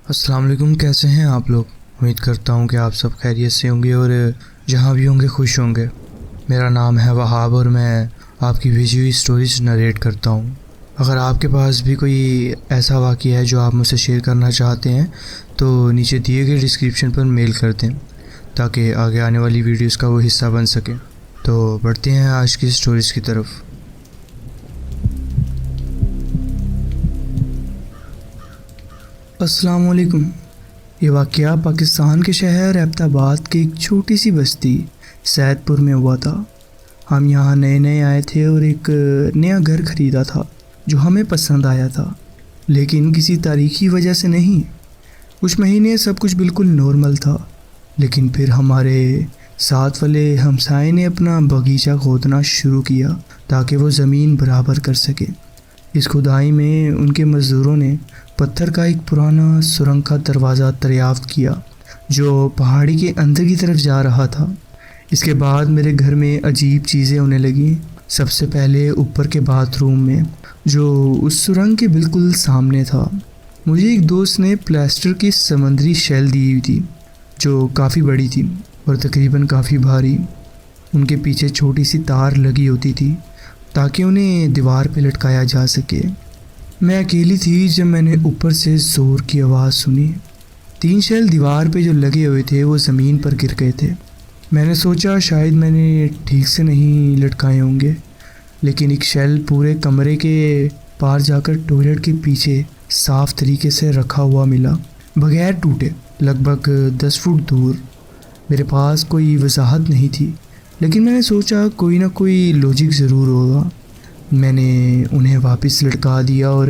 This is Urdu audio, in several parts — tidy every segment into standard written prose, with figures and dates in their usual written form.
السلام علیکم، کیسے ہیں آپ لوگ؟ امید کرتا ہوں کہ آپ سب خیریت سے ہوں گے اور جہاں بھی ہوں گے خوش ہوں گے۔ میرا نام ہے وہاب اور میں آپ کی بھیجی ہوئی سٹوریز نریٹ کرتا ہوں۔ اگر آپ کے پاس بھی کوئی ایسا واقعہ ہے جو آپ مجھ سے شیئر کرنا چاہتے ہیں تو نیچے دیے گئے ڈسکرپشن پر میل کر دیں تاکہ آگے آنے والی ویڈیوز کا وہ حصہ بن سکے۔ تو بڑھتے ہیں آج کی سٹوریز کی طرف۔ السلام علیکم۔ یہ واقعہ پاکستان کے شہر ایبٹ آباد کی ایک چھوٹی سی بستی سید پور میں ہوا تھا۔ ہم یہاں نئے نئے آئے تھے اور ایک نیا گھر خریدا تھا جو ہمیں پسند آیا تھا، لیکن کسی تاریخی وجہ سے نہیں۔ کچھ مہینے سب کچھ بالکل نارمل تھا، لیکن پھر ہمارے ساتھ والے ہمسائے نے اپنا باغیچہ کھودنا شروع کیا تاکہ وہ زمین برابر کر سکے۔ اس کھدائی میں ان کے مزدوروں نے پتھر کا ایک پرانا سرنگ کا دروازہ دریافت کیا جو پہاڑی کے اندر کی طرف جا رہا تھا۔ اس کے بعد میرے گھر میں عجیب چیزیں ہونے لگیں۔ سب سے پہلے اوپر کے باتھ روم میں جو اس سرنگ کے بالکل سامنے تھا، مجھے ایک دوست نے پلاسٹر کی سمندری شیل دی ہوئی تھی جو کافی بڑی تھی اور تقریباً کافی بھاری۔ ان کے پیچھے چھوٹی سی تار لگی ہوتی تھی تاکہ انہیں دیوار پہ لٹکایا جا سکے۔ میں اکیلی تھی جب میں نے اوپر سے زور کی آواز سنی۔ 3 شیل دیوار پہ جو لگے ہوئے تھے وہ زمین پر گر گئے تھے۔ میں نے سوچا شاید میں نے ٹھیک سے نہیں لٹکائے ہوں گے، لیکن ایک شیل پورے کمرے کے پار جا کر ٹوائلٹ کے پیچھے صاف طریقے سے رکھا ہوا ملا، بغیر ٹوٹے، لگ بھگ 10 فٹ دور۔ میرے پاس کوئی وضاحت نہیں تھی، لیکن میں نے سوچا کوئی نہ کوئی لوجک ضرور ہوگا۔ میں نے انہیں واپس لٹکا دیا اور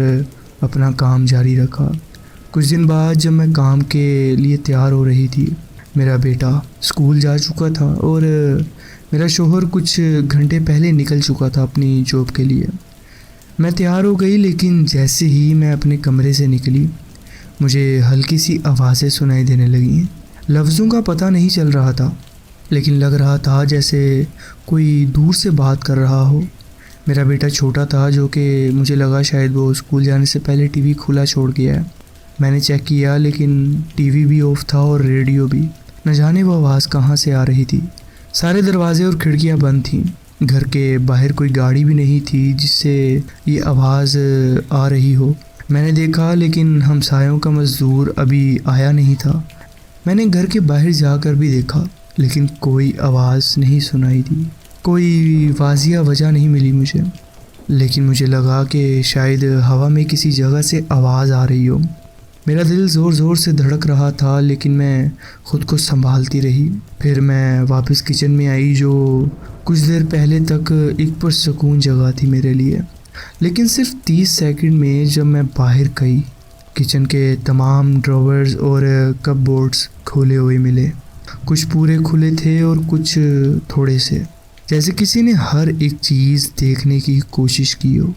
اپنا کام جاری رکھا۔ کچھ دن بعد جب میں کام کے لیے تیار ہو رہی تھی، میرا بیٹا اسکول جا چکا تھا اور میرا شوہر کچھ گھنٹے پہلے نکل چکا تھا اپنی جاب کے لیے۔ میں تیار ہو گئی، لیکن جیسے ہی میں اپنے کمرے سے نکلی مجھے ہلکی سی آوازیں سنائی دینے لگیں۔ لفظوں کا پتہ نہیں چل رہا تھا، لیکن لگ رہا تھا جیسے کوئی دور سے بات کر رہا ہو۔ میرا بیٹا چھوٹا تھا جو کہ مجھے لگا شاید وہ اسکول جانے سے پہلے ٹی وی کھلا چھوڑ گیا ہے۔ میں نے چیک کیا، لیکن ٹی وی بھی آف تھا اور ریڈیو بھی۔ نہ جانے وہ آواز کہاں سے آ رہی تھی۔ سارے دروازے اور کھڑکیاں بند تھیں۔ گھر کے باہر کوئی گاڑی بھی نہیں تھی جس سے یہ آواز آ رہی ہو۔ میں نے دیکھا، لیکن ہمسایوں کا مزدور ابھی آیا نہیں تھا۔ میں نے گھر کے باہر جا کر بھی دیکھا، لیکن کوئی آواز نہیں سنائی دی۔ کوئی واضح وجہ نہیں ملی مجھے، لیکن مجھے لگا کہ شاید ہوا میں کسی جگہ سے آواز آ رہی ہو۔ میرا دل زور زور سے دھڑک رہا تھا، لیکن میں خود کو سنبھالتی رہی۔ پھر میں واپس کچن میں آئی جو کچھ دیر پہلے تک ایک پرسکون جگہ تھی میرے لیے، لیکن صرف 30 سیکنڈ میں جب میں باہر گئی، کچن کے تمام ڈراورز اور کپ بورڈز کھولے ہوئے ملے۔ کچھ پورے کھلے تھے اور کچھ تھوڑے سے، جیسے کسی نے ہر ایک چیز دیکھنے کی کوشش کی ہو۔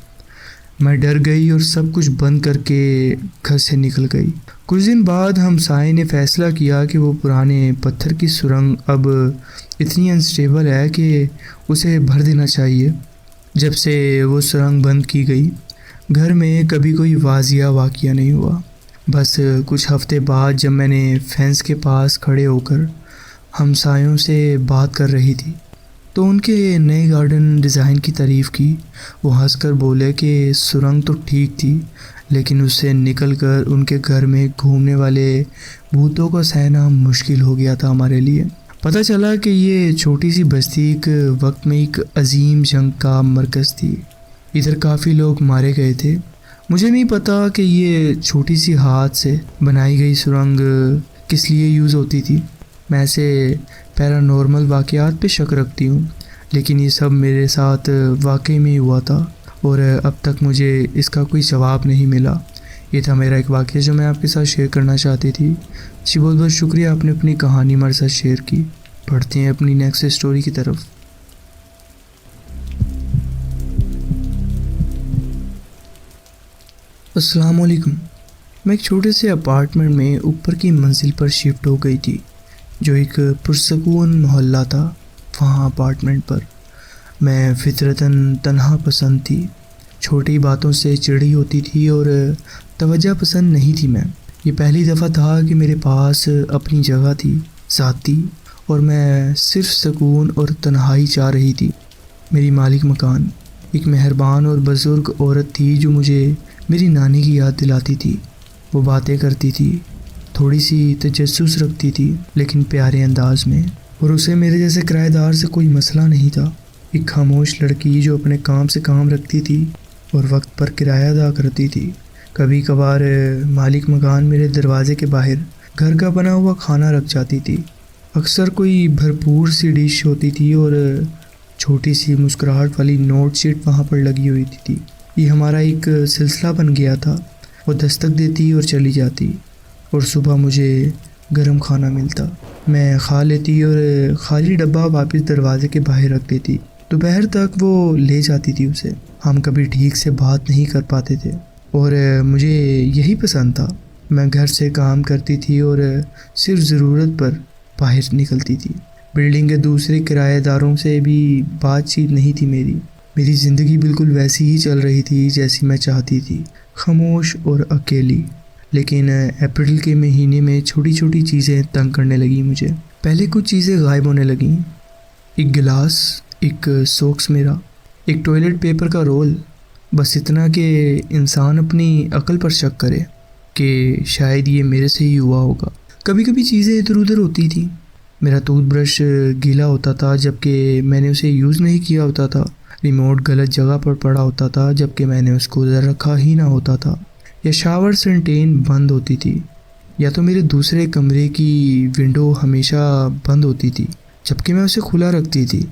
میں ڈر گئی اور سب کچھ بند کر کے گھر سے نکل گئی۔ کچھ دن بعد ہمسائے نے فیصلہ کیا کہ وہ پرانے پتھر کی سرنگ اب اتنی انسٹیبل ہے کہ اسے بھر دینا چاہیے۔ جب سے وہ سرنگ بند کی گئی، گھر میں کبھی کوئی واضح واقعہ نہیں ہوا۔ بس کچھ ہفتے بعد جب میں نے فینس کے پاس کھڑے ہو کر ہمسایوں سے بات کر رہی تھی تو ان کے نئے گارڈن ڈیزائن کی تعریف کی۔ وہ ہنس کر بولے کہ سرنگ تو ٹھیک تھی، لیکن اس سے نکل کر ان کے گھر میں گھومنے والے بھوتوں کا سہنا مشکل ہو گیا تھا ہمارے لیے۔ پتہ چلا کہ یہ چھوٹی سی بستی ایک وقت میں ایک عظیم جنگ کا مرکز تھی۔ ادھر کافی لوگ مارے گئے تھے۔ مجھے نہیں پتا کہ یہ چھوٹی سی ہاتھ سے بنائی گئی سرنگ کس لیے یوز ہوتی تھی۔ میں ایسے پیرانورمل واقعات پہ شک رکھتی ہوں، لیکن یہ سب میرے ساتھ واقعی میں ہوا تھا اور اب تک مجھے اس کا کوئی جواب نہیں ملا۔ یہ تھا میرا ایک واقعہ جو میں آپ کے ساتھ شیئر کرنا چاہتی تھی۔ جی بہت بہت شکریہ، آپ نے اپنی کہانی ہمارے ساتھ شیئر کی۔ پڑھتے ہیں اپنی نیکسٹ اسٹوری کی طرف۔ السلام علیکم۔ میں ایک چھوٹے سے اپارٹمنٹ میں اوپر کی منزل پر شفٹ ہو گئی تھی جو ایک پرسکون محلہ تھا۔ وہاں اپارٹمنٹ پر میں فطرتاً تنہا پسند تھی، چھوٹی باتوں سے چڑی ہوتی تھی اور توجہ پسند نہیں تھی میں۔ یہ پہلی دفعہ تھا کہ میرے پاس اپنی جگہ تھی، ذاتی، اور میں صرف سکون اور تنہائی چاہ رہی تھی۔ میری مالک مکان ایک مہربان اور بزرگ عورت تھی جو مجھے میری نانی کی یاد دلاتی تھی۔ وہ باتیں کرتی تھی، تھوڑی سی تجسس رکھتی تھی لیکن پیارے انداز میں، اور اسے میرے جیسے کرایہ دار سے کوئی مسئلہ نہیں تھا۔ ایک خاموش لڑکی جو اپنے کام سے کام رکھتی تھی اور وقت پر کرایہ ادا کرتی تھی۔ کبھی کبھار مالک مکان میرے دروازے کے باہر گھر کا بنا ہوا کھانا رکھ جاتی تھی۔ اکثر کوئی بھرپور سی ڈش ہوتی تھی اور چھوٹی سی مسکراہٹ والی نوٹ شیٹ وہاں پر لگی ہوئی تھی۔ یہ ہمارا ایک سلسلہ بن گیا تھا۔ وہ دستک دیتی اور چلی جاتی، اور صبح مجھے گرم کھانا ملتا۔ میں کھا لیتی اور خالی ڈبہ واپس دروازے کے باہر رکھ دیتی۔ دوپہر تک وہ لے جاتی تھی اسے۔ ہم کبھی ٹھیک سے بات نہیں کر پاتے تھے، اور مجھے یہی پسند تھا۔ میں گھر سے کام کرتی تھی اور صرف ضرورت پر باہر نکلتی تھی۔ بلڈنگ کے دوسرے کرایہ داروں سے بھی بات چیت نہیں تھی میری۔ میری زندگی بالکل ویسی ہی چل رہی تھی جیسی میں چاہتی تھی، خاموش اور اکیلی۔ لیکن اپریل کے مہینے میں چھوٹی چھوٹی چیزیں تنگ کرنے لگیں مجھے۔ پہلے کچھ چیزیں غائب ہونے لگیں، ایک گلاس، ایک سوکس میرا، ایک ٹوائلٹ پیپر کا رول، بس اتنا کہ انسان اپنی عقل پر شک کرے کہ شاید یہ میرے سے ہی ہوا ہوگا۔ کبھی کبھی چیزیں ادھر ادھر ہوتی تھیں۔ میرا ٹوتھ برش گیلا ہوتا تھا جبکہ میں نے اسے یوز نہیں کیا ہوتا تھا۔ ریموٹ غلط جگہ پر پڑا ہوتا تھا جبکہ میں نے اس کو ادھر رکھا ہی نہ ہوتا تھا، یا شاور سنٹین بند ہوتی تھی، یا تو میرے دوسرے کمرے کی ونڈو ہمیشہ بند ہوتی تھی جبکہ میں اسے کھلا رکھتی تھی۔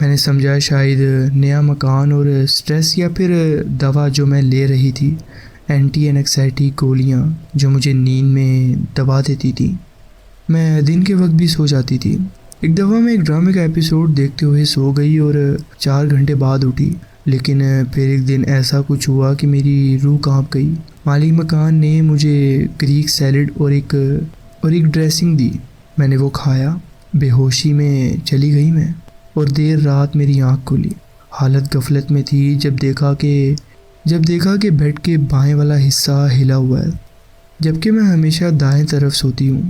میں نے سمجھا شاید نیا مکان اور سٹریس، یا پھر دوا جو میں لے رہی تھی، اینٹی اینکسائٹی گولیاں جو مجھے نیند میں دبا دیتی تھی۔ میں دن کے وقت بھی سو جاتی تھی۔ ایک دفعہ میں ایک ڈرامے کا ایپیسوڈ دیکھتے ہوئے سو گئی اور 4 گھنٹے بعد اٹھی، لیکن پھر ایک دن ایسا کچھ ہوا کہ میری روح کانپ گئی۔ مالک مکان نے مجھے گریک سیلڈ اور ایک ڈریسنگ دی۔ میں نے وہ کھایا، بے ہوشی میں چلی گئی میں، اور دیر رات میری آنکھ کھلی۔ حالت غفلت میں تھی جب دیکھا کہ بیڈ کے بائیں والا حصہ ہلا ہوا ہے، جبکہ میں ہمیشہ دائیں طرف سوتی ہوں۔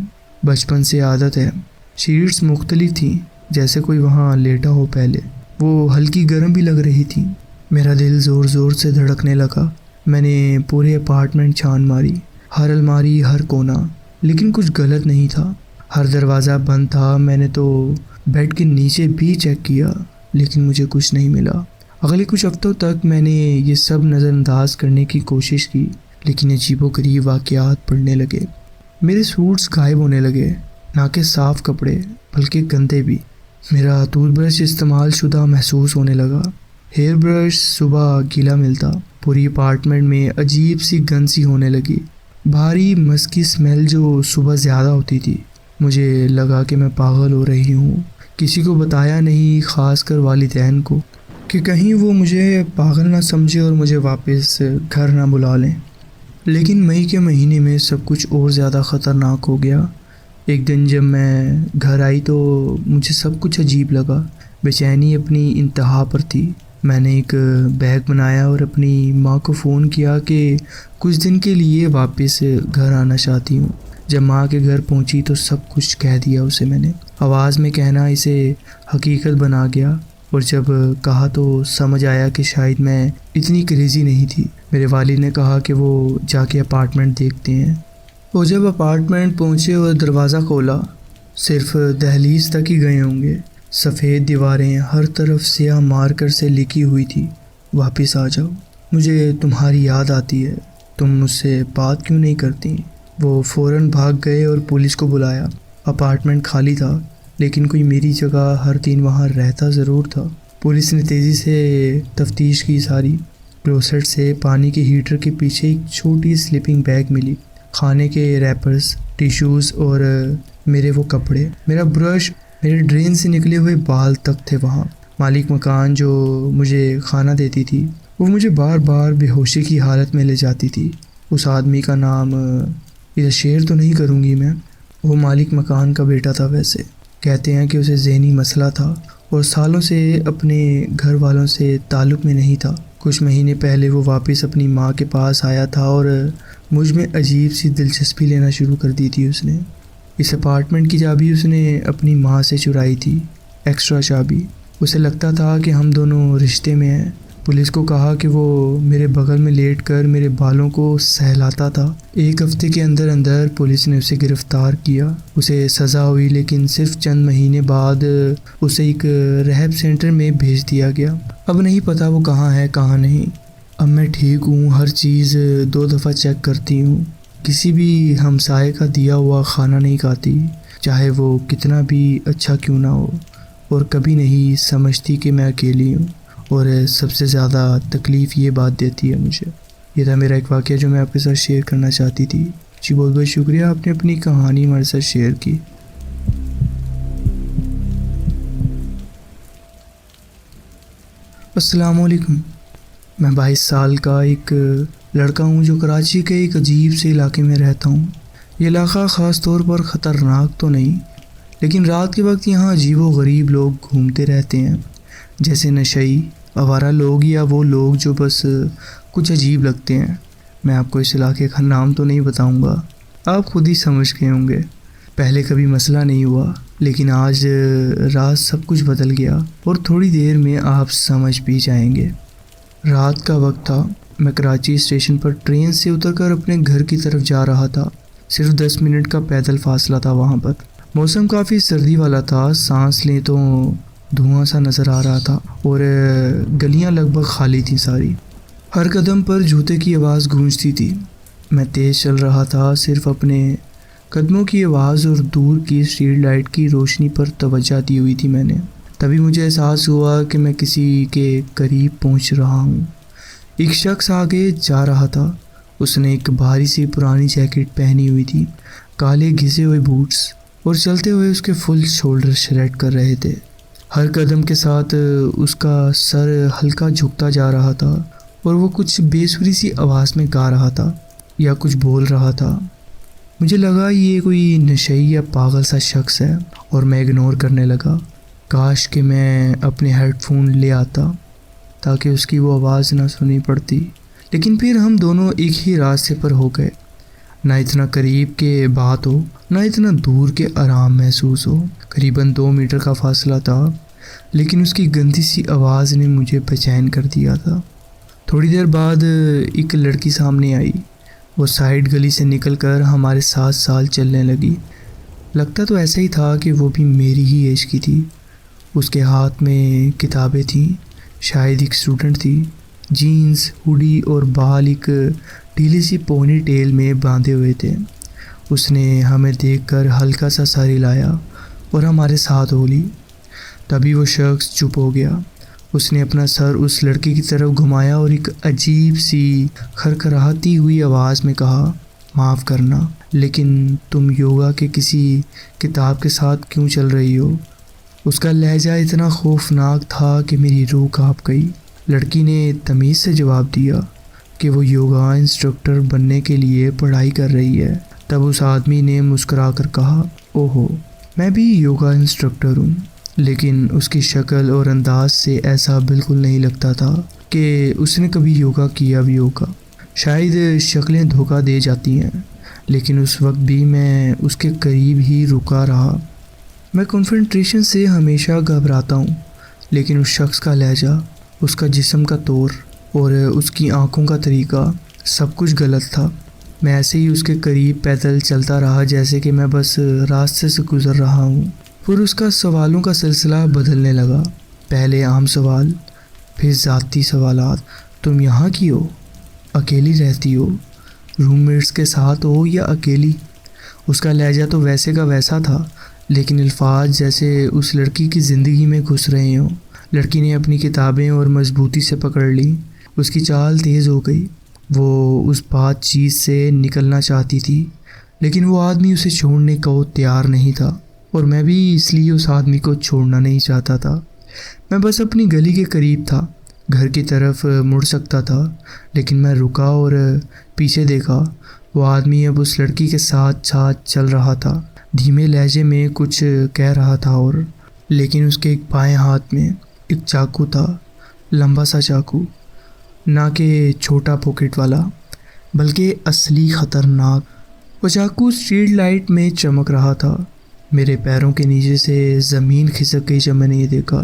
بچپن سے عادت ہے۔ شیٹس مختلف تھیں، جیسے کوئی وہاں لیٹا ہو پہلے۔ وہ ہلکی گرم بھی لگ رہی تھی۔ میرا دل زور زور سے دھڑکنے لگا۔ میں نے پورے اپارٹمنٹ چھان ماری، ہر الماری، ہر کونا، لیکن کچھ غلط نہیں تھا۔ ہر دروازہ بند تھا۔ میں نے تو بیڈ کے نیچے بھی چیک کیا، لیکن مجھے کچھ نہیں ملا۔ اگلے کچھ ہفتوں تک میں نے یہ سب نظر انداز کرنے کی کوشش کی، لیکن عجیب و غریب واقعات بڑھنے لگے۔ میرے سوٹس غائب ہونے لگے، نہ کہ صاف کپڑے بلکہ گندے بھی۔ میرا ٹوتھ برش استعمال شدہ محسوس ہونے لگا، ہیئر برش صبح گیلا ملتا۔ پوری اپارٹمنٹ میں عجیب سی گند سی ہونے لگی، بھاری مسکی اسمیل جو صبح زیادہ ہوتی تھی۔ مجھے لگا کہ میں پاگل ہو رہی ہوں۔ کسی کو بتایا نہیں، خاص کر والدین کو، کہ کہیں وہ مجھے پاگل نہ سمجھے اور مجھے واپس گھر نہ بلا لیں۔ لیکن مئی کے مہینے میں سب کچھ اور زیادہ خطرناک ہو گیا۔ ایک دن جب میں گھر آئی تو مجھے سب کچھ عجیب لگا۔ بے چینی اپنی انتہا پر تھی۔ میں نے ایک بیگ بنایا اور اپنی ماں کو فون کیا کہ کچھ دن کے لیے واپس گھر آنا چاہتی ہوں۔ جب ماں کے گھر پہنچی تو سب کچھ کہہ دیا اسے میں نے۔ آواز میں کہنا اسے حقیقت بنا گیا، اور جب کہا تو سمجھ آیا کہ شاید میں اتنی کریزی نہیں تھی۔ میرے والد نے کہا کہ وہ جا کے اپارٹمنٹ دیکھتے ہیں۔ وہ جب اپارٹمنٹ پہنچے اور دروازہ کھولا، صرف دہلیز تک ہی گئے ہوں گے۔ سفید دیواریں، ہر طرف سیاہ مارکر سے لکھی ہوئی تھی، واپس آ جاؤ، مجھے تمہاری یاد آتی ہے، تم مجھ سے بات کیوں نہیں کرتی؟ وہ فوراً بھاگ گئے اور پولیس کو بلایا۔ اپارٹمنٹ خالی تھا، لیکن کوئی میری جگہ ہر دن وہاں رہتا ضرور تھا۔ پولیس نے تیزی سے تفتیش کی ساری۔ کلوسٹ سے پانی کے ہیٹر کے پیچھے ایک چھوٹی سلیپنگ بیگ ملی، کھانے کے ریپرز، ٹیشوز اور میرے وہ کپڑے۔ میرا برش، میرے ڈرین سے نکلے ہوئے بال تک تھے وہاں۔ مالک مکان جو مجھے کھانا دیتی تھی، وہ مجھے بار بار بے ہوشی کی حالت میں لے جاتی تھی۔ اس آدمی کا نام ادھر شیئر تو نہیں کروں گی میں، وہ مالک مکان کا بیٹا تھا۔ ویسے کہتے ہیں کہ اسے ذہنی مسئلہ تھا اور سالوں سے اپنے گھر والوں سے تعلق میں نہیں تھا۔ کچھ مہینے پہلے وہ واپس اپنی ماں کے پاس آیا تھا اور مجھ میں عجیب سی دلچسپی لینا شروع کر دی تھی اس نے۔ اس اپارٹمنٹ کی چابی اس نے اپنی ماں سے چرائی تھی، ایکسٹرا چابی۔ اسے لگتا تھا کہ ہم دونوں رشتے میں ہیں۔ پولیس کو کہا کہ وہ میرے بغل میں لیٹ کر میرے بالوں کو سہلاتا تھا۔ 1 ہفتے کے اندر اندر پولیس نے اسے گرفتار کیا۔ اسے سزا ہوئی، لیکن صرف چند مہینے بعد اسے ایک ریہاب سینٹر میں بھیج دیا گیا۔ اب نہیں پتہ وہ کہاں ہے کہاں نہیں۔ اب میں ٹھیک ہوں، ہر چیز 2 دفعہ چیک کرتی ہوں، کسی بھی ہمسائے کا دیا ہوا کھانا نہیں کھاتی، چاہے وہ کتنا بھی اچھا کیوں نہ ہو، اور کبھی نہیں سمجھتی کہ میں اکیلی ہوں۔ اور سب سے زیادہ تکلیف یہ بات دیتی ہے مجھے۔ یہ تھا میرا ایک واقعہ جو میں آپ کے ساتھ شیئر کرنا چاہتی تھی۔ جی بہت بہت شکریہ، آپ نے اپنی کہانی ہمارے ساتھ شیئر کی۔ السلام علیکم۔ میں 22 سال کا ایک لڑکا ہوں جو کراچی کے ایک عجیب سے علاقے میں رہتا ہوں۔ یہ علاقہ خاص طور پر خطرناک تو نہیں، لیکن رات کے وقت یہاں عجیب و غریب لوگ گھومتے رہتے ہیں، جیسے نشئی، آوارہ لوگ یا وہ لوگ جو بس کچھ عجیب لگتے ہیں۔ میں آپ کو اس علاقے کا نام تو نہیں بتاؤں گا، آپ خود ہی سمجھ گئے ہوں گے۔ پہلے کبھی مسئلہ نہیں ہوا، لیکن آج رات سب کچھ بدل گیا، اور تھوڑی دیر میں آپ سمجھ بھی جائیں گے۔ رات کا وقت تھا، میں کراچی اسٹیشن پر ٹرین سے اتر کر اپنے گھر کی طرف جا رہا تھا۔ صرف 10 منٹ کا پیدل فاصلہ تھا وہاں پر۔ موسم کافی سردی والا تھا، سانس لیں تو دھواں سا نظر آ رہا تھا، اور گلیاں لگ بھگ خالی تھیں ساری۔ ہر قدم پر جوتے کی آواز گونجتی تھی۔ میں تیز چل رہا تھا، صرف اپنے قدموں کی آواز اور دور کی اسٹریٹ لائٹ کی روشنی پر توجہ دی ہوئی تھی میں نے۔ تبھی مجھے احساس ہوا کہ میں کسی کے قریب پہنچ رہا ہوں۔ ایک شخص آگے جا رہا تھا۔ اس نے ایک بھاری سی پرانی جیکٹ پہنی ہوئی تھی، کالے گھسے ہوئے بوٹس، اور چلتے ہوئے اس کے فل شولڈر شریڈ کر رہے تھے۔ ہر قدم کے ساتھ اس کا سر ہلکا جھکتا جا رہا تھا، اور وہ کچھ بے سری سی آواز میں گا رہا تھا یا کچھ بول رہا تھا۔ مجھے لگا یہ کوئی نشئی یا پاگل سا شخص ہے، اور میں اگنور کرنے لگا۔ کاش کہ میں اپنے ہیڈ فون لے آتا تاکہ اس کی وہ آواز نہ سنی پڑتی، لیکن پھر ہم دونوں ایک ہی راستے پر ہو گئے۔ نہ اتنا قریب کہ بات ہو، نہ اتنا دور کہ آرام محسوس ہو۔ قریباً 2 میٹر کا فاصلہ تھا، لیکن اس کی گندی سی آواز نے مجھے بے چین کر دیا تھا۔ تھوڑی دیر بعد ایک لڑکی سامنے آئی۔ وہ سائیڈ گلی سے نکل کر ہمارے ساتھ چلنے لگی۔ لگتا تو ایسا ہی تھا کہ وہ بھی میری ہی ایج کی تھی۔ اس کے ہاتھ میں کتابیں تھیں، شاید ایک اسٹوڈنٹ تھی۔ جینز، ہوڈی اور بال ایک ڈھیلی سی پونی ٹیل میں باندھے ہوئے تھے۔ اس نے ہمیں دیکھ کر ہلکا سا سر ہلایا اور ہمارے ساتھ ہو لی۔ تبھی وہ شخص چپ ہو گیا۔ اس نے اپنا سر اس لڑکی کی طرف گھمایا اور ایک عجیب سی کھرکھراتی ہوئی آواز میں کہا، معاف کرنا، لیکن تم یوگا کے کسی کتاب کے ساتھ کیوں چل رہی ہو؟ اس کا لہجہ اتنا خوفناک تھا کہ میری روح کانپ گئی۔ لڑکی نے تمیز سے جواب دیا کہ وہ یوگا انسٹرکٹر بننے کے لیے پڑھائی کر رہی ہے۔ تب اس آدمی نے مسکرا کر کہا، اوہو، میں بھی یوگا انسٹرکٹر ہوں، لیکن اس کی شکل اور انداز سے ایسا بالکل نہیں لگتا تھا کہ اس نے کبھی یوگا کیا بھی ہوگا۔ شاید شکلیں دھوکہ دے جاتی ہیں، لیکن اس وقت بھی میں اس کے قریب ہی رکا رہا۔ میں کنفرنٹریشن سے ہمیشہ گھبراتا ہوں، لیکن اس شخص کا لہجہ، اس کا جسم کا طور اور اس کی آنکھوں کا طریقہ، سب کچھ غلط تھا۔ میں ایسے ہی اس کے قریب پیدل چلتا رہا جیسے کہ میں بس راستے سے گزر رہا ہوں۔ پھر اس کا سوالوں کا سلسلہ بدلنے لگا۔ پہلے عام سوال، پھر ذاتی سوالات۔ تم یہاں کی ہو؟ اکیلی رہتی ہو؟ روم میٹس کے ساتھ ہو یا اکیلی؟ اس کا لہجہ تو ویسے کا ویسا تھا، لیکن الفاظ جیسے اس لڑکی کی زندگی میں گھس رہے ہوں۔ لڑکی نے اپنی کتابیں اور مضبوطی سے پکڑ لی۔ اس کی چال تیز ہو گئی۔ وہ اس بات چیت سے نکلنا چاہتی تھی، لیکن وہ آدمی اسے چھوڑنے کو تیار نہیں تھا، اور میں بھی اس لیے اس آدمی کو چھوڑنا نہیں چاہتا تھا۔ میں بس اپنی گلی کے قریب تھا، گھر کی طرف مڑ سکتا تھا، لیکن میں رکا اور پیچھے دیکھا۔ وہ آدمی اب اس لڑکی کے ساتھ چل رہا تھا، دھیمے لہجے میں کچھ کہہ رہا تھا، اور لیکن اس کے ایک بائیں ہاتھ میں ایک چاقو تھا، لمبا سا چاقو، نہ کہ چھوٹا پاکٹ والا، بلکہ اصلی خطرناک۔ وہ چاقو اسٹریٹ لائٹ میں چمک رہا تھا۔ میرے پیروں کے نیچے سے زمین کھسک گئی جب میں نے یہ دیکھا۔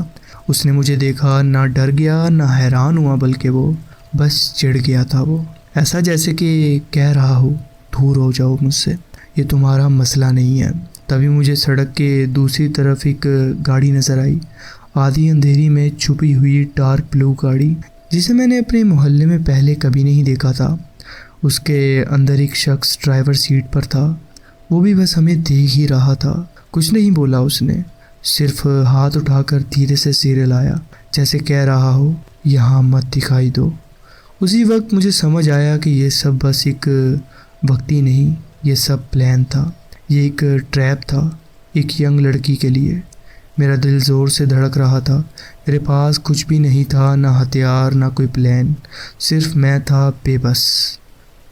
اس نے مجھے دیکھا، نہ ڈر گیا نہ حیران ہوا، بلکہ وہ بس چڑ گیا تھا۔ وہ ایسا جیسے کہ کہہ رہا ہو دور ہو جاؤ مجھ سے، یہ تمہارا مسئلہ نہیں ہے۔ تبھی مجھے سڑک کے دوسری طرف ایک گاڑی نظر آئی، آدھی اندھیری میں چھپی ہوئی ڈارک بلو گاڑی، جسے میں نے اپنے محلے میں پہلے کبھی نہیں دیکھا تھا۔ اس کے اندر ایک شخص ڈرائیور سیٹ پر تھا، وہ بھی بس ہمیں دیکھ ہی رہا تھا۔ کچھ نہیں بولا اس نے، صرف ہاتھ اٹھا کر دھیرے سے سیرے لایا، جیسے کہہ رہا ہو یہاں مت دکھائی دو۔ اسی وقت مجھے سمجھ آیا کہ یہ سب بس ایک وقتی نہیں، یہ سب پلان تھا، یہ ایک ٹریپ تھا ایک ینگ لڑکی کے لیے۔ میرا دل زور سے دھڑک رہا تھا۔ میرے پاس کچھ بھی نہیں تھا، نہ ہتھیار نہ کوئی پلان، صرف میں تھا بے بس۔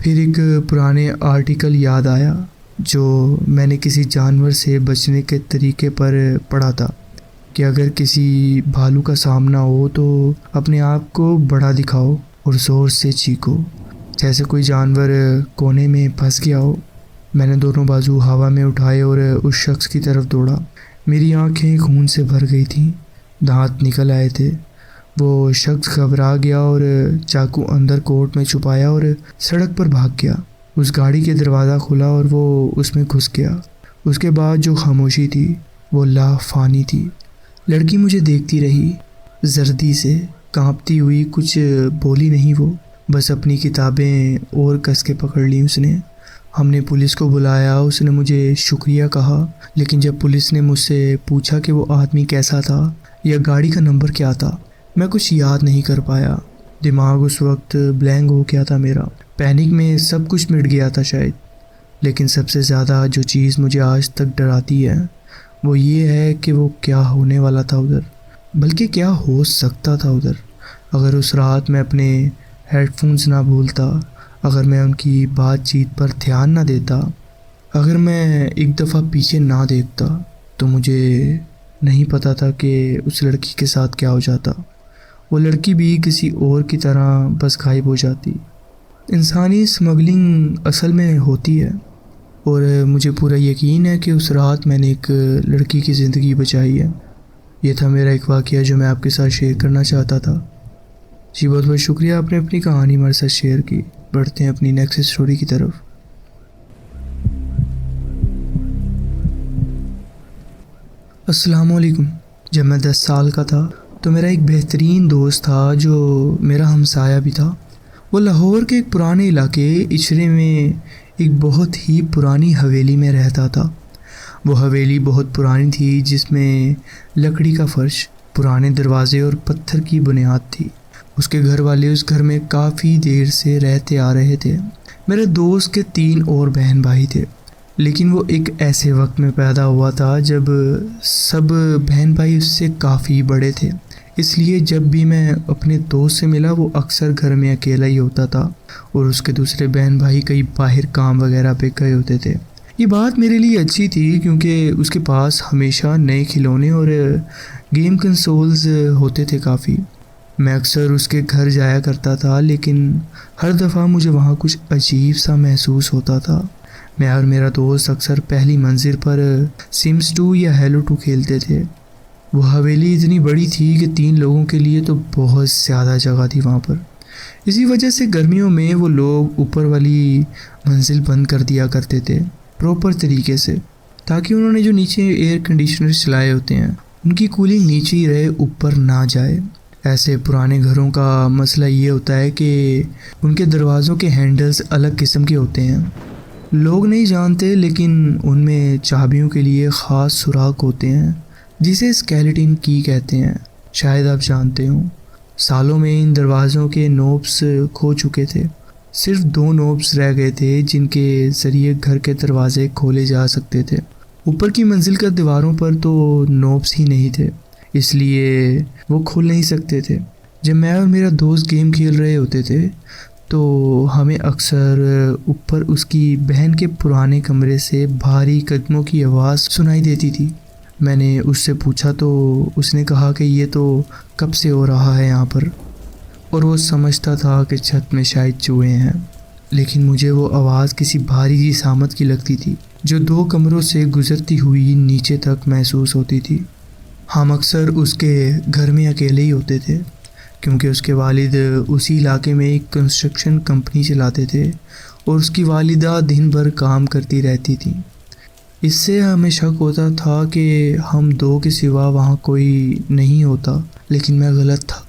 پھر ایک پرانے آرٹیکل یاد آیا جو میں نے کسی جانور سے بچنے کے طریقے پر پڑھا تھا، کہ اگر کسی بھالو کا سامنا ہو تو اپنے آپ کو بڑا دکھاؤ اور زور سے چیخو، جیسے کوئی جانور کونے میں پھنس گیا ہو۔ میں نے دونوں بازو ہوا میں اٹھائے اور اس شخص کی طرف دوڑا۔ میری آنکھیں خون سے بھر گئی تھیں، دانت نکل آئے تھے۔ وہ شخص گھبرا گیا اور چاقو اندر کوٹ میں چھپایا اور سڑک پر بھاگ گیا۔ اس گاڑی کے دروازہ کھلا اور وہ اس میں گھس گیا۔ اس کے بعد جو خاموشی تھی وہ لا فانی تھی۔ لڑکی مجھے دیکھتی رہی، زردی سے کانپتی ہوئی، کچھ بولی نہیں وہ، بس اپنی کتابیں اور کس کے پکڑ لی اس نے۔ ہم نے پولیس کو بلایا، اس نے مجھے شکریہ کہا، لیکن جب پولیس نے مجھ سے پوچھا کہ وہ آدمی کیسا تھا یا گاڑی کا نمبر کیا تھا، میں کچھ یاد نہیں کر پایا۔ دماغ اس وقت بلینک ہو گیا تھا میرا، پینک میں سب کچھ مٹ گیا تھا شاید۔ لیکن سب سے زیادہ جو چیز مجھے آج تک ڈراتی ہے وہ یہ ہے کہ وہ کیا ہونے والا تھا ادھر، بلکہ کیا ہو سکتا تھا ادھر۔ اگر اس رات میں اپنے ہیڈ فونز نہ بھولتا، اگر میں ان کی بات چیت پر دھیان نہ دیتا، اگر میں ایک دفعہ پیچھے نہ دیکھتا، تو مجھے نہیں پتا تھا کہ اس لڑکی کے ساتھ کیا ہو جاتا۔ وہ لڑکی بھی کسی اور کی طرح بس غائب ہو جاتی۔ انسانی اسمگلنگ اصل میں ہوتی ہے، اور مجھے پورا یقین ہے کہ اس رات میں نے ایک لڑکی کی زندگی بچائی ہے۔ یہ تھا میرا ایک واقعہ جو میں آپ کے ساتھ شیئر کرنا چاہتا تھا۔ جی بہت بہت شکریہ، آپ نے اپنی کہانی ہمارے ساتھ شیئر کی۔ بڑھتے ہیں اپنی نیکسٹ اسٹوری کی طرف۔ السلام علیکم۔ جب میں 10 سال کا تھا تو میرا ایک بہترین دوست تھا جو میرا ہمسایہ بھی تھا۔ وہ لاہور کے ایک پرانے علاقے اچرے میں ایک بہت ہی پرانی حویلی میں رہتا تھا۔ وہ حویلی بہت پرانی تھی، جس میں لکڑی کا فرش، پرانے دروازے اور پتھر کی بنیاد تھی۔ اس کے گھر والے اس گھر میں کافی دیر سے رہتے آ رہے تھے۔ میرے دوست کے 3 اور بہن بھائی تھے، لیکن وہ ایک ایسے وقت میں پیدا ہوا تھا جب سب بہن بھائی اس سے کافی بڑے تھے۔ اس لیے جب بھی میں اپنے دوست سے ملا وہ اکثر گھر میں اکیلا ہی ہوتا تھا، اور اس کے دوسرے بہن بھائی کئی باہر کام وغیرہ پہ گئے ہوتے تھے۔ یہ بات میرے لیے اچھی تھی کیونکہ اس کے پاس ہمیشہ نئے کھلونے اور گیم کنسولز ہوتے تھے کافی۔ میں اکثر اس کے گھر جایا کرتا تھا، لیکن ہر دفعہ مجھے وہاں کچھ عجیب سا محسوس ہوتا تھا۔ میں اور میرا دوست اکثر پہلی منزل پر سمز 2 یا ہیلو 2 کھیلتے تھے۔ وہ حویلی اتنی بڑی تھی کہ 3 لوگوں کے لیے تو بہت زیادہ جگہ تھی وہاں پر۔ اسی وجہ سے گرمیوں میں وہ لوگ اوپر والی منزل بند کر دیا کرتے تھے پراپر طریقے سے، تاکہ انہوں نے جو نیچے ایئر کنڈیشنر چلائے ہوتے ہیں ان کی کولنگ نیچے ہی رہے، اوپر نہ جائے۔ ایسے پرانے گھروں کا مسئلہ یہ ہوتا ہے کہ ان کے دروازوں کے ہینڈلز الگ قسم کے ہوتے ہیں، لوگ نہیں جانتے، لیکن ان میں چابیوں کے لیے خاص سوراخ ہوتے ہیں جسے اسکیلیٹن کی کہتے ہیں، شاید آپ جانتے ہوں۔ سالوں میں ان دروازوں کے نوبس کھو چکے تھے، صرف 2 نوبس رہ گئے تھے جن کے ذریعے گھر کے دروازے کھولے جا سکتے تھے۔ اوپر کی منزل کا دیواروں پر تو نوبس ہی نہیں تھے، اس لیے وہ کھول نہیں سکتے تھے۔ جب میں اور میرا دوست گیم کھیل رہے ہوتے تھے تو ہمیں اکثر اوپر اس کی بہن کے پرانے کمرے سے بھاری قدموں کی آواز سنائی دیتی تھی۔ میں نے اس سے پوچھا تو اس نے کہا کہ یہ تو کب سے ہو رہا ہے یہاں پر، اور وہ سمجھتا تھا کہ چھت میں شاید چوہے ہیں۔ لیکن مجھے وہ آواز کسی بھاری سی سامت کی لگتی تھی جو 2 کمروں سے گزرتی ہوئی نیچے تک محسوس ہوتی تھی۔ ہم اکثر اس کے گھر میں اکیلے ہی ہوتے تھے کیونکہ اس کے والد اسی علاقے میں ایک کنسٹرکشن کمپنی چلاتے تھے اور اس کی والدہ دن بھر کام کرتی رہتی تھیں۔ اس سے ہمیں شک ہوتا تھا کہ ہم 2 کے سوا وہاں کوئی نہیں ہوتا، لیکن میں غلط تھا۔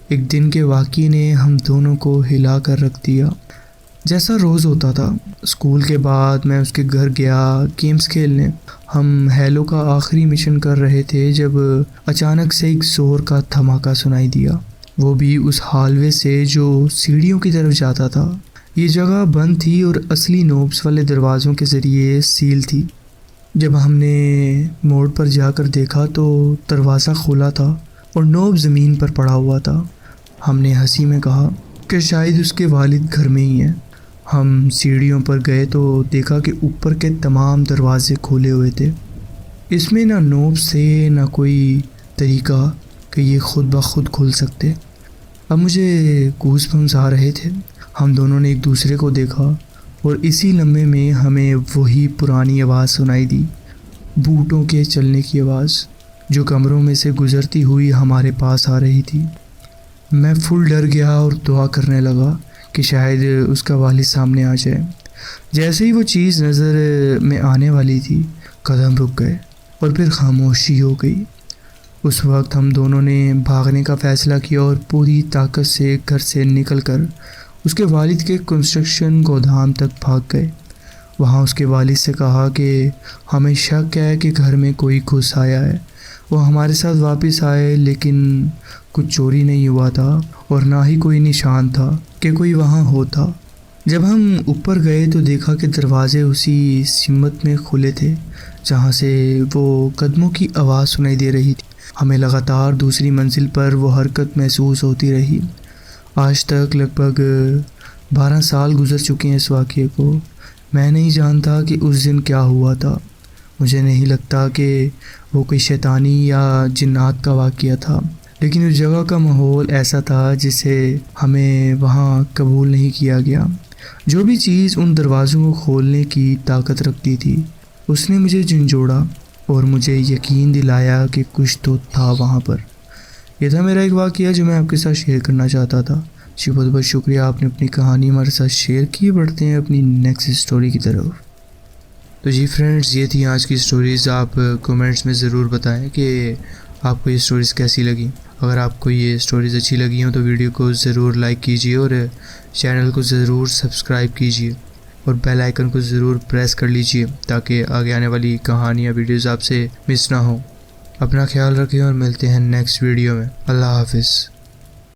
ایک دن کے واقعے نے ہم دونوں کو ہلا کر رکھ دیا۔ جیسا روز ہوتا تھا، اسکول کے بعد میں اس کے گھر گیا گیمز کھیلنے۔ ہم ہیلو کا آخری مشن کر رہے تھے جب اچانک سے ایک زور کا دھماکہ سنائی دیا، وہ بھی اس ہالوے سے جو سیڑھیوں کی طرف جاتا تھا۔ یہ جگہ بند تھی اور اصلی نوبس والے دروازوں کے ذریعے سیل تھی۔ جب ہم نے موڑ پر جا کر دیکھا تو دروازہ کھلا تھا اور نوب زمین پر پڑا ہوا تھا۔ ہم نے ہنسی میں کہا کہ شاید اس کے والد گھر میں ہی ہیں۔ ہم سیڑھیوں پر گئے تو دیکھا کہ اوپر کے تمام دروازے کھولے ہوئے تھے۔ اس میں نہ نوب سے نہ کوئی طریقہ کہ یہ خود بخود کھل سکتے۔ اب مجھے گوز بمپس آ رہے تھے۔ ہم دونوں نے ایک دوسرے کو دیکھا اور اسی لمحے میں ہمیں وہی پرانی آواز سنائی دی، بوٹوں کے چلنے کی آواز جو کمروں میں سے گزرتی ہوئی ہمارے پاس آ رہی تھی۔ میں فل ڈر گیا اور دعا کرنے لگا کہ شاید اس کا والد سامنے آ جائے۔ جیسے ہی وہ چیز نظر میں آنے والی تھی، قدم رک گئے اور پھر خاموشی ہو گئی۔ اس وقت ہم دونوں نے بھاگنے کا فیصلہ کیا اور پوری طاقت سے گھر سے نکل کر اس کے والد کے کنسٹرکشن گودام تک بھاگ گئے۔ وہاں اس کے والد سے کہا کہ ہمیں شک ہے کہ گھر میں کوئی گھس آیا ہے۔ وہ ہمارے ساتھ واپس آئے لیکن کچھ چوری نہیں ہوا تھا اور نہ ہی کوئی نشان تھا کہ کوئی وہاں ہوتا۔ جب ہم اوپر گئے تو دیکھا کہ دروازے اسی سمت میں کھلے تھے جہاں سے وہ قدموں کی آواز سنائی دے رہی تھی۔ ہمیں لگاتار دوسری منزل پر وہ حرکت محسوس ہوتی رہی۔ آج تک لگ بھگ 12 سال گزر چکے ہیں اس واقعے کو۔ میں نہیں جانتا کہ اس دن کیا ہوا تھا۔ مجھے نہیں لگتا کہ وہ کوئی شیطانی یا جنات کا واقعہ تھا، لیکن اس جگہ کا ماحول ایسا تھا جسے ہمیں وہاں قبول نہیں کیا گیا۔ جو بھی چیز ان دروازوں کو کھولنے کی طاقت رکھتی تھی، اس نے مجھے جھنجھوڑا اور مجھے یقین دلایا کہ کچھ تو تھا وہاں پر۔ یہ تھا میرا ایک واقعہ جو میں آپ کے ساتھ شیئر کرنا چاہتا تھا۔ جی بہت بہت شکریہ، آپ نے اپنی کہانی ہمارے ساتھ شیئر کی۔ بڑھتے ہیں اپنی نیکسٹ اسٹوری کی طرف۔ تو جی فرینڈز، یہ تھی آج کی اسٹوریز۔ آپ کومنٹس میں ضرور بتائیں کہ آپ کو یہ اسٹوریز کیسی لگیں۔ اگر آپ کو یہ اسٹوریز اچھی لگی ہوں تو ویڈیو کو ضرور لائک کیجیے اور چینل کو ضرور سبسکرائب کیجیے اور بیل آئیکن کو ضرور پریس کر لیجیے تاکہ آگے آنے والی کہانیاں ویڈیوز آپ سے مس نہ ہوں۔ اپنا خیال رکھیں اور ملتے ہیں نیکسٹ ویڈیو میں۔ اللہ حافظ۔